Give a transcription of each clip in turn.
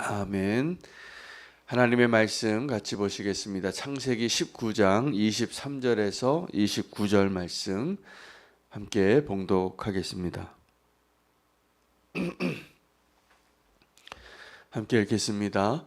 아멘. 하나님의 말씀 같이 보시겠습니다. 창세기 19장 23절에서 29절 말씀 함께 봉독하겠습니다. 함께 읽겠습니다.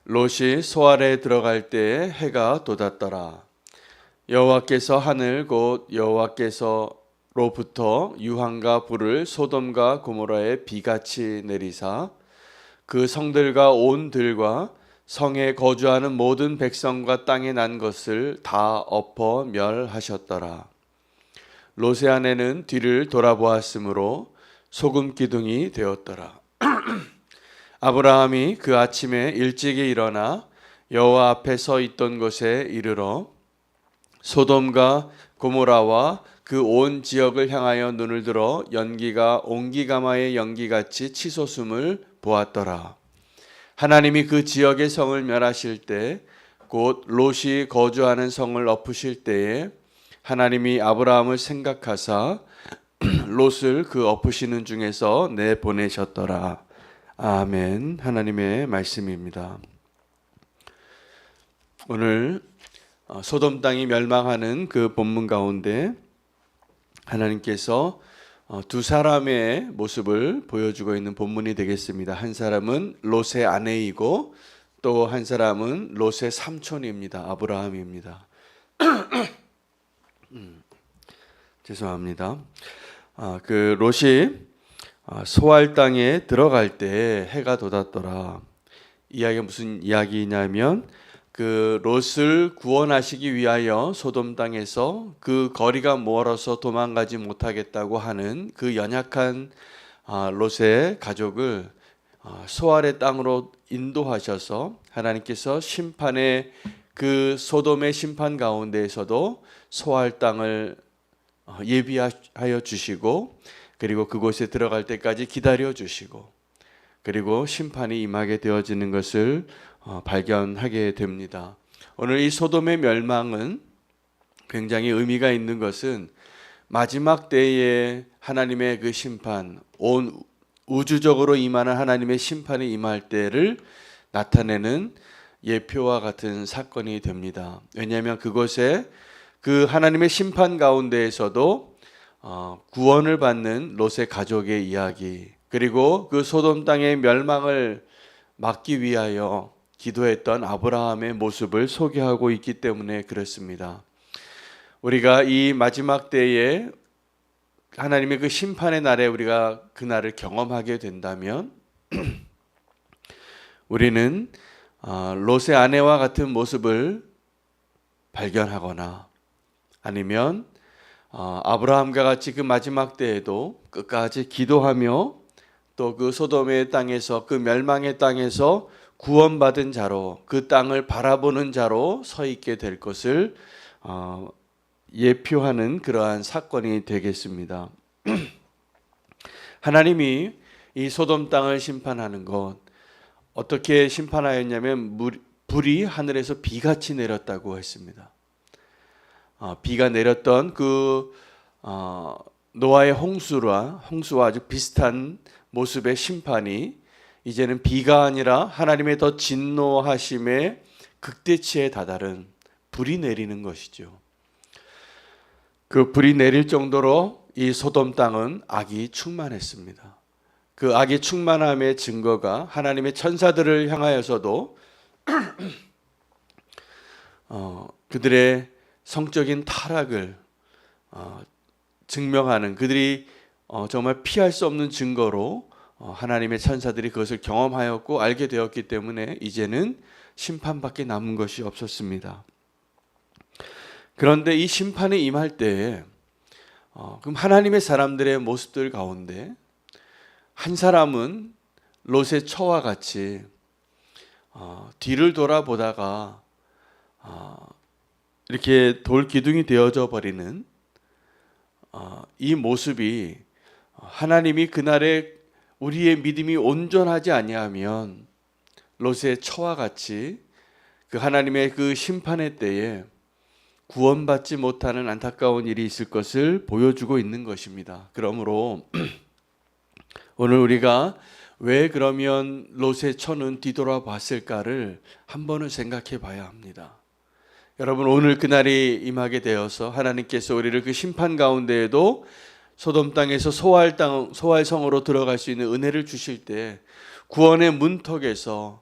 롯이 소알에 들어갈 때 해가 돋았더라. 여호와께서 하늘 곧 여호와께서로부터 유황과 불을 소돔과 고모라에 비같이 내리사 그 성들과 온 들과 성에 거주하는 모든 백성과 땅에 난 것을 다 엎어 멸하셨더라. 롯의 아내는 뒤를 돌아보았으므로 소금 기둥이 되었더라. 아브라함이 그 아침에 일찍이 일어나 여호와 앞에 서 있던 곳에 이르러 소돔과 고모라와 그 온 지역을 향하여 눈을 들어 연기가 옹기가마의 연기같이 치솟음을 보았더라. 하나님이 그 지역의 성을 멸하실 때 곧 롯이 거주하는 성을 엎으실 때에 하나님이 아브라함을 생각하사 롯을 그 엎으시는 중에서 내보내셨더라. 아멘. 하나님의 말씀입니다. 오늘 소돔 땅이 멸망하는 그 본문 가운데 하나님께서 두 사람의 모습을 보여주고 있는 본문이 되겠습니다. 한 사람은 롯의 아내이고 또 한 사람은 롯의 삼촌입니다. 아브라함입니다. 죄송합니다. 그 롯이 소알 땅에 들어갈 때 해가 돋았더라. 이야기가 무슨 이야기냐면 그 롯을 구원하시기 위하여 소돔 땅에서 그 거리가 멀어서 도망가지 못하겠다고 하는 그 연약한 롯의 가족을 소알의 땅으로 인도하셔서 하나님께서 심판의 그 소돔의 심판 가운데에서도 소알 땅을 예비하여 주시고 그리고 그곳에 들어갈 때까지 기다려 주시고 그리고 심판이 임하게 되어지는 것을 발견하게 됩니다. 오늘 이 소돔의 멸망은 굉장히 의미가 있는 것은 마지막 때에 하나님의 그 심판, 온 우주적으로 임하는 하나님의 심판이 임할 때를 나타내는 예표와 같은 사건이 됩니다. 왜냐하면 그곳에 그 하나님의 심판 가운데에서도 구원을 받는 롯의 가족의 이야기 그리고 그 소돔 땅의 멸망을 막기 위하여 기도했던 아브라함의 모습을 소개하고 있기 때문에 그렇습니다. 우리가 이 마지막 때에 하나님의 그 심판의 날에 우리가 그 날을 경험하게 된다면 우리는 롯의 아내와 같은 모습을 발견하거나 아니면 아브라함과 같이 그 마지막 때에도 끝까지 기도하며 또 그 소돔의 땅에서 그 멸망의 땅에서 구원받은 자로 그 땅을 바라보는 자로 서 있게 될 것을 예표하는 그러한 사건이 되겠습니다. 하나님이 이 소돔 땅을 심판하는 것 어떻게 심판하였냐면 불이 하늘에서 비같이 내렸다고 했습니다. 비가 내렸던 그 노아의 홍수와 아주 비슷한 모습의 심판이 이제는 비가 아니라 하나님의 더 진노하심의 극대치에 다다른 불이 내리는 것이죠. 그 불이 내릴 정도로 이 소돔 땅은 악이 충만했습니다. 그 악이 충만함의 증거가 하나님의 천사들을 향하여서도 그들의 성적인 타락을 증명하는 그들이 정말 피할 수 없는 증거로 하나님의 천사들이 그것을 경험하였고 알게 되었기 때문에 이제는 심판밖에 남은 것이 없었습니다. 그런데 이 심판이 임할 때에 그럼 하나님의 사람들의 모습들 가운데 한 사람은 롯의 처와 같이 뒤를 돌아보다가 이렇게 돌 기둥이 되어져 버리는 이 모습이 하나님이 그날에 우리의 믿음이 온전하지 아니하면 롯의 처와 같이 그 하나님의 그 심판의 때에 구원받지 못하는 안타까운 일이 있을 것을 보여주고 있는 것입니다. 그러므로 오늘 우리가 왜 그러면 롯의 처는 뒤돌아봤을까를 한 번은 생각해 봐야 합니다. 여러분, 오늘 그날이 임하게 되어서 하나님께서 우리를 그 심판 가운데에도 소돔 땅에서 소활성으로 들어갈 수 있는 은혜를 주실 때 구원의 문턱에서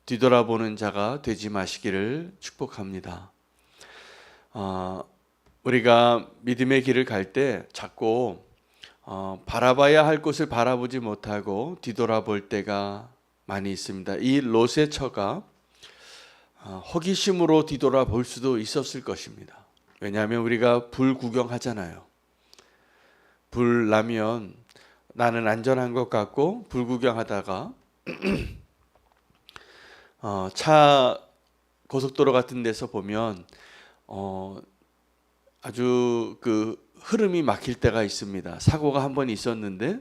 뒤돌아보는 자가 되지 마시기를 축복합니다. 우리가 믿음의 길을 갈 때 자꾸 바라봐야 할 곳을 바라보지 못하고 뒤돌아볼 때가 많이 있습니다. 이 롯의 처가 호기심으로 뒤돌아볼 수도 있었을 것입니다. 왜냐하면 우리가 불 구경하잖아요. 불 나면 나는 안전한 것 같고 불 구경하다가 차 고속도로 같은 데서 보면 아주 그 흐름이 막힐 때가 있습니다. 사고가 한 번 있었는데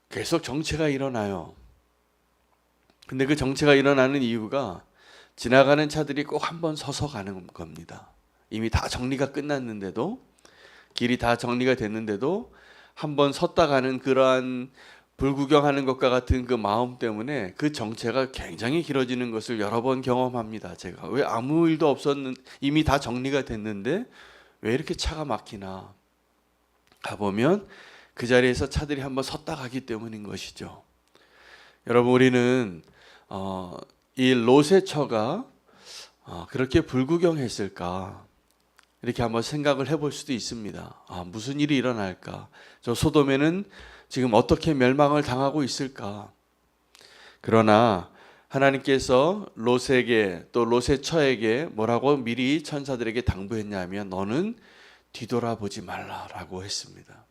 계속 정체가 일어나요. 근데 그 정체가 일어나는 이유가 지나가는 차들이 꼭 한 번 서서 가는 겁니다. 이미 다 정리가 끝났는데도, 길이 다 정리가 됐는데도 한 번 섰다 가는 그러한 불구경하는 것과 같은 그 마음 때문에 그 정체가 굉장히 길어지는 것을 여러 번 경험합니다. 제가 왜 아무 일도 없었는, 이미 다 정리가 됐는데 왜 이렇게 차가 막히나 가보면 그 자리에서 차들이 한번 섰다 가기 때문인 것이죠. 여러분, 우리는 이 롯의 처가 그렇게 불구경했을까 이렇게 한번 생각을 해볼 수도 있습니다. 무슨 일이 일어날까? 저 소돔에는 지금 어떻게 멸망을 당하고 있을까? 그러나 하나님께서 롯에게 또 롯의 처에게 뭐라고 미리 천사들에게 당부했냐면 너는 뒤돌아보지 말라라고 했습니다.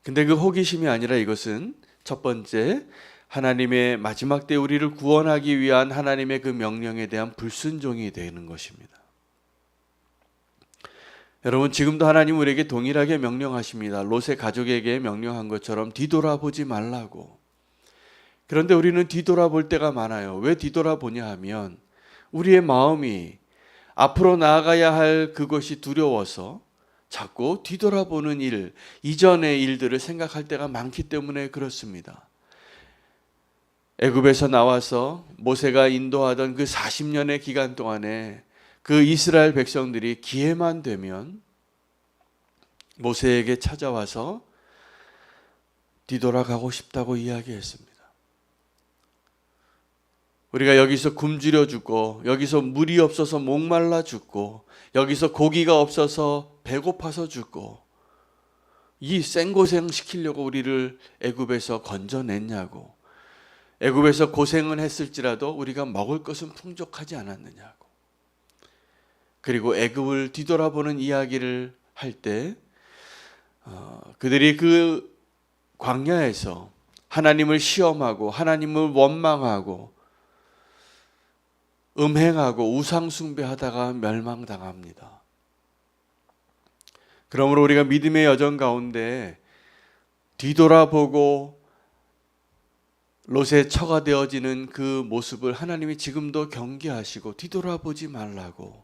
근데 그 호기심이 아니라 이것은 첫 번째, 하나님의 마지막 때 우리를 구원하기 위한 하나님의 그 명령에 대한 불순종이 되는 것입니다. 여러분, 지금도 하나님 우리에게 동일하게 명령하십니다. 롯의 가족에게 명령한 것처럼 뒤돌아보지 말라고. 그런데 우리는 뒤돌아볼 때가 많아요. 왜 뒤돌아보냐 하면 우리의 마음이 앞으로 나아가야 할 그것이 두려워서 자꾸 뒤돌아보는 일, 이전의 일들을 생각할 때가 많기 때문에 그렇습니다. 애굽에서 나와서 모세가 인도하던 그 40년의 기간 동안에 그 이스라엘 백성들이 기회만 되면 모세에게 찾아와서 뒤돌아가고 싶다고 이야기했습니다. 우리가 여기서 굶주려 죽고, 여기서 물이 없어서 목말라 죽고, 여기서 고기가 없어서 배고파서 죽고, 이 생고생 시키려고 우리를 애굽에서 건져냈냐고, 애굽에서 고생은 했을지라도 우리가 먹을 것은 풍족하지 않았느냐고. 그리고 애굽을 뒤돌아보는 이야기를 할 때 그들이 그 광야에서 하나님을 시험하고 하나님을 원망하고 음행하고 우상 숭배하다가 멸망당합니다. 그러므로 우리가 믿음의 여정 가운데 뒤돌아보고 롯의 처가 되어지는 그 모습을 하나님이 지금도 경계하시고 뒤돌아보지 말라고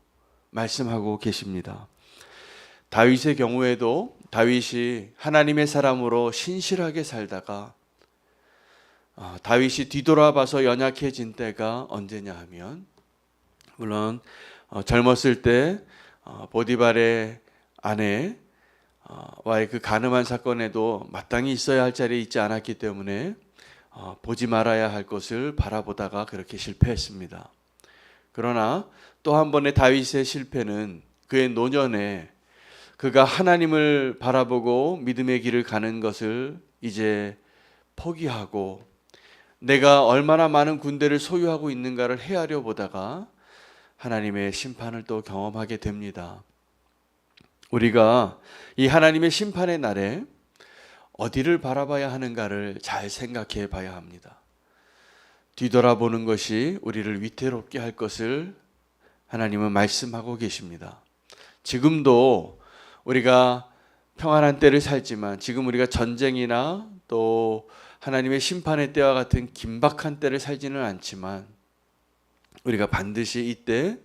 말씀하고 계십니다. 다윗의 경우에도 다윗이 하나님의 사람으로 신실하게 살다가 다윗이 뒤돌아봐서 연약해진 때가 언제냐 하면, 물론 젊었을 때 보디발의 아내와의 그 간음한 사건에도 마땅히 있어야 할 자리에 있지 않았기 때문에 보지 말아야 할 것을 바라보다가 그렇게 실패했습니다. 그러나 또 한 번의 다윗의 실패는 그의 노년에 그가 하나님을 바라보고 믿음의 길을 가는 것을 이제 포기하고 내가 얼마나 많은 군대를 소유하고 있는가를 헤아려 보다가 하나님의 심판을 또 경험하게 됩니다. 우리가 이 하나님의 심판의 날에 어디를 바라봐야 하는가를 잘 생각해 봐야 합니다. 뒤돌아보는 것이 우리를 위태롭게 할 것을 하나님은 말씀하고 계십니다. 지금도 우리가 평안한 때를 살지만 지금 우리가 전쟁이나 또 하나님의 심판의 때와 같은 긴박한 때를 살지는 않지만 우리가 반드시 이때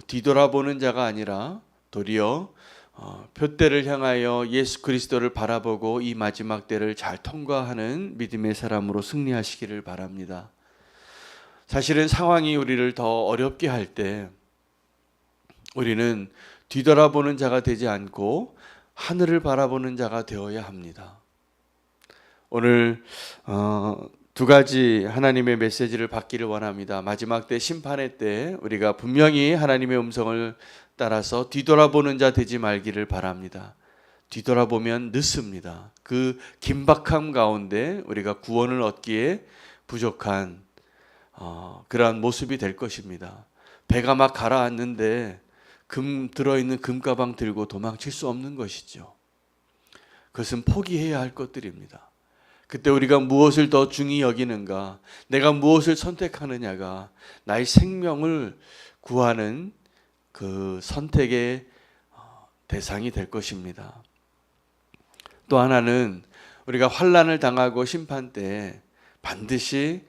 뒤돌아보는 자가 아니라 도리어 표대를 향하여 예수 그리스도를 바라보고 이 마지막 때를 잘 통과하는 믿음의 사람으로 승리하시기를 바랍니다. 사실은 상황이 우리를 더 어렵게 할 때 우리는 뒤돌아보는 자가 되지 않고 하늘을 바라보는 자가 되어야 합니다. 오늘 두 가지 하나님의 메시지를 받기를 원합니다. 마지막 때 심판의 때 우리가 분명히 하나님의 음성을 따라서 뒤돌아보는 자 되지 말기를 바랍니다. 뒤돌아보면 늦습니다. 그 긴박함 가운데 우리가 구원을 얻기에 부족한 그러한 모습이 될 것입니다. 배가 막 가라앉는데 금 들어있는 금가방 들고 도망칠 수 없는 것이죠. 그것은 포기해야 할 것들입니다. 그때 우리가 무엇을 더 중히 여기는가, 내가 무엇을 선택하느냐가 나의 생명을 구하는 그 선택의 대상이 될 것입니다. 또 하나는 우리가 환난을 당하고 심판 때 반드시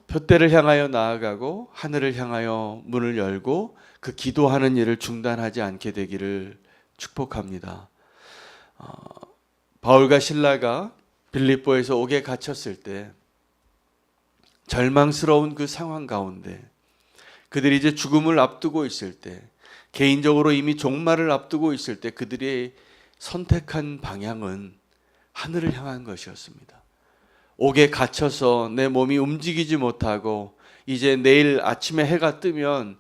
표대를 향하여 나아가고 하늘을 향하여 문을 열고 그 기도하는 일을 중단하지 않게 되기를 축복합니다. 바울과 실라가 빌립보에서 옥에 갇혔을 때 절망스러운 그 상황 가운데 그들이 이제 죽음을 앞두고 있을 때, 개인적으로 이미 종말을 앞두고 있을 때 그들이 선택한 방향은 하늘을 향한 것이었습니다. 옥에 갇혀서 내 몸이 움직이지 못하고 이제 내일 아침에 해가 뜨면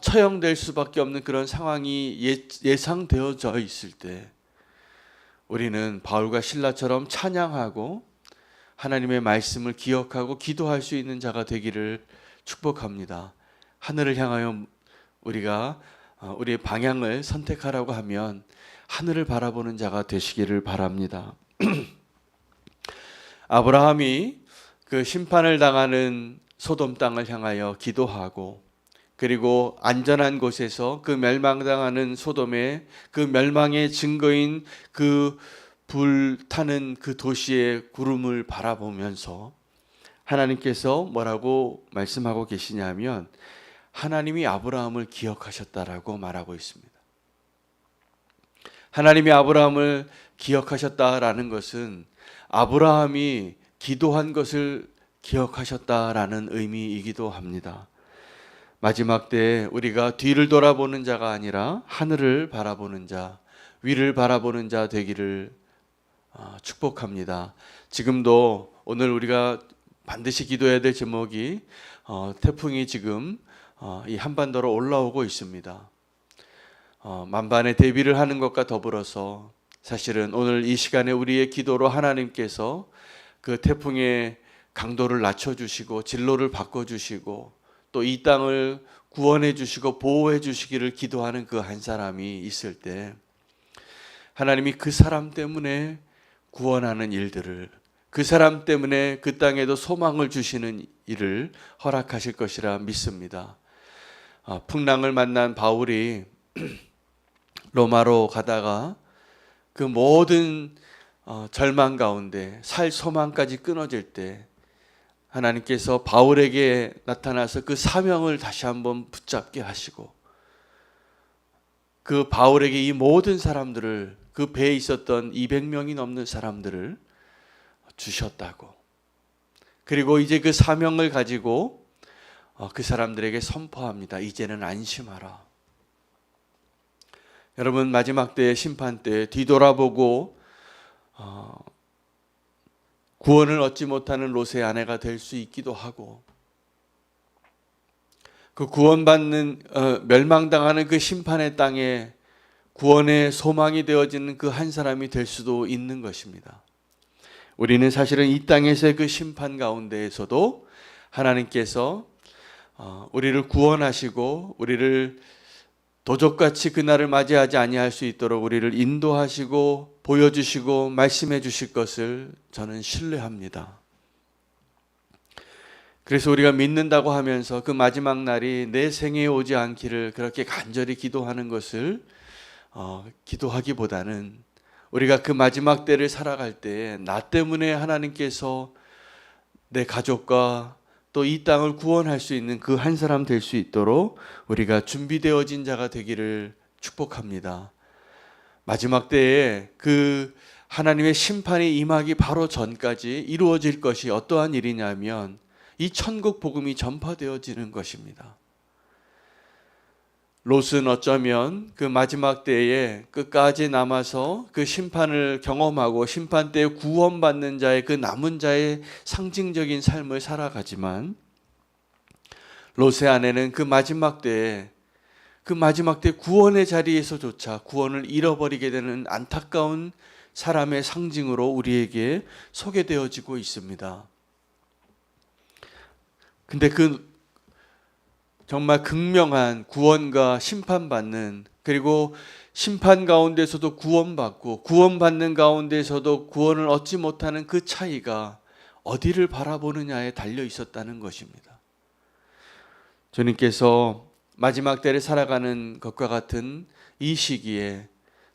처형될 수밖에 없는 그런 상황이 예상되어져 있을 때 우리는 바울과 실라처럼 찬양하고 하나님의 말씀을 기억하고 기도할 수 있는 자가 되기를 축복합니다. 하늘을 향하여 우리가 우리의 방향을 선택하라고 하면 하늘을 바라보는 자가 되시기를 바랍니다. 아브라함이 그 심판을 당하는 소돔 땅을 향하여 기도하고 그리고 안전한 곳에서 그 멸망당하는 소돔의 그 멸망의 증거인 그 불타는 그 도시의 구름을 바라보면서 하나님께서 뭐라고 말씀하고 계시냐면 하나님이 아브라함을 기억하셨다라고 말하고 있습니다. 하나님이 아브라함을 기억하셨다라는 것은 아브라함이 기도한 것을 기억하셨다라는 의미이기도 합니다. 마지막 때 우리가 뒤를 돌아보는 자가 아니라 하늘을 바라보는 자, 위를 바라보는 자 되기를 축복합니다. 지금도 오늘 우리가 반드시 기도해야 될 제목이 태풍이 지금 이 한반도로 올라오고 있습니다. 만반의 대비를 하는 것과 더불어서 사실은 오늘 이 시간에 우리의 기도로 하나님께서 그 태풍의 강도를 낮춰주시고 진로를 바꿔주시고 또 이 땅을 구원해 주시고 보호해 주시기를 기도하는 그 한 사람이 있을 때 하나님이 그 사람 때문에 구원하는 일들을, 그 사람 때문에 그 땅에도 소망을 주시는 일을 허락하실 것이라 믿습니다. 풍랑을 만난 바울이 로마로 가다가 그 모든 절망 가운데 살 소망까지 끊어질 때 하나님께서 바울에게 나타나서 그 사명을 다시 한번 붙잡게 하시고 그 바울에게 이 모든 사람들을, 그 배에 있었던 200명이 넘는 사람들을 주셨다고, 그리고 이제 그 사명을 가지고 그 사람들에게 선포합니다. 이제는 안심하라. 여러분, 마지막 때의 심판 때 뒤돌아보고 구원을 얻지 못하는 롯의 아내가 될 수 있기도 하고, 그 구원받는 멸망당하는 그 심판의 땅에 구원의 소망이 되어지는 그 한 사람이 될 수도 있는 것입니다. 우리는 사실은 이 땅에서의 그 심판 가운데에서도 하나님께서 우리를 구원하시고 우리를 도적같이 그날을 맞이하지 아니할 수 있도록 우리를 인도하시고 보여주시고 말씀해 주실 것을 저는 신뢰합니다. 그래서 우리가 믿는다고 하면서 그 마지막 날이 내 생에 오지 않기를 그렇게 간절히 기도하는 것을 기도하기보다는 우리가 그 마지막 때를 살아갈 때 나 때문에 하나님께서 내 가족과 또 이 땅을 구원할 수 있는 그 한 사람 될 수 있도록 우리가 준비되어진 자가 되기를 축복합니다. 마지막 때에 그 하나님의 심판이 임하기 바로 전까지 이루어질 것이 어떠한 일이냐면 이 천국 복음이 전파되어지는 것입니다. 롯은 어쩌면 그 마지막 때에 끝까지 남아서 그 심판을 경험하고 심판 때에 구원받는 자의 그 남은 자의 상징적인 삶을 살아가지만 롯의 아내는 그 마지막 때에 구원의 자리에서조차 구원을 잃어버리게 되는 안타까운 사람의 상징으로 우리에게 소개되어지고 있습니다. 근데 그 정말 극명한 구원과 심판받는, 그리고 심판 가운데서도 구원받고 구원받는 가운데서도 구원을 얻지 못하는 그 차이가 어디를 바라보느냐에 달려 있었다는 것입니다. 주님께서 마지막 때를 살아가는 것과 같은 이 시기에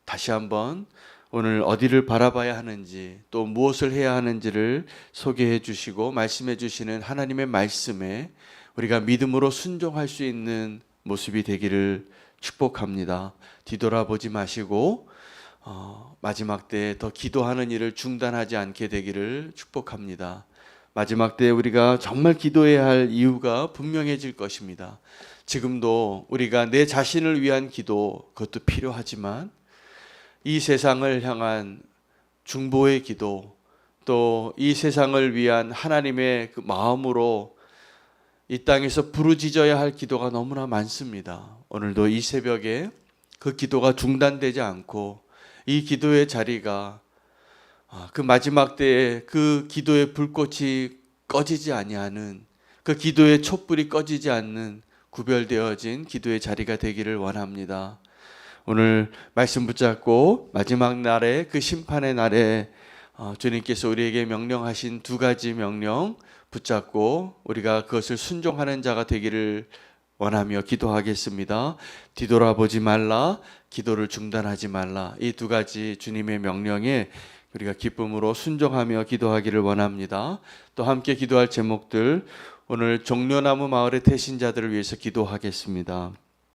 다시 한번 오늘 어디를 바라봐야 하는지, 또 무엇을 해야 하는지를 소개해 주시고 말씀해 주시는 하나님의 말씀에 우리가 믿음으로 순종할 수 있는 모습이 되기를 축복합니다. 뒤돌아보지 마시고 마지막 때에 더 기도하는 일을 중단하지 않게 되기를 축복합니다. 마지막 때에 우리가 정말 기도해야 할 이유가 분명해질 것입니다. 지금도 우리가 내 자신을 위한 기도, 그것도 필요하지만 이 세상을 향한 중보의 기도, 또 이 세상을 위한 하나님의 그 마음으로 이 땅에서 부르짖어야 할 기도가 너무나 많습니다. 오늘도 이 새벽에 그 기도가 중단되지 않고 이 기도의 자리가 그 마지막 때에 그 기도의 불꽃이 꺼지지 아니하는, 그 기도의 촛불이 꺼지지 않는 구별되어진 기도의 자리가 되기를 원합니다. 오늘 말씀 붙잡고 마지막 날에, 그 심판의 날에 주님께서 우리에게 명령하신 두 가지 명령 붙잡고 우리가 그것을 순종하는 자가 되기를 원하며 기도하겠습니다. 뒤돌아보지 말라, 기도를 중단하지 말라. 이 두 가지 주님의 명령에 우리가 기쁨으로 순종하며 기도하기를 원합니다. 또 함께 기도할 제목들, 오늘 종려나무 마을의 태신자들을 위해서 기도하겠습니다.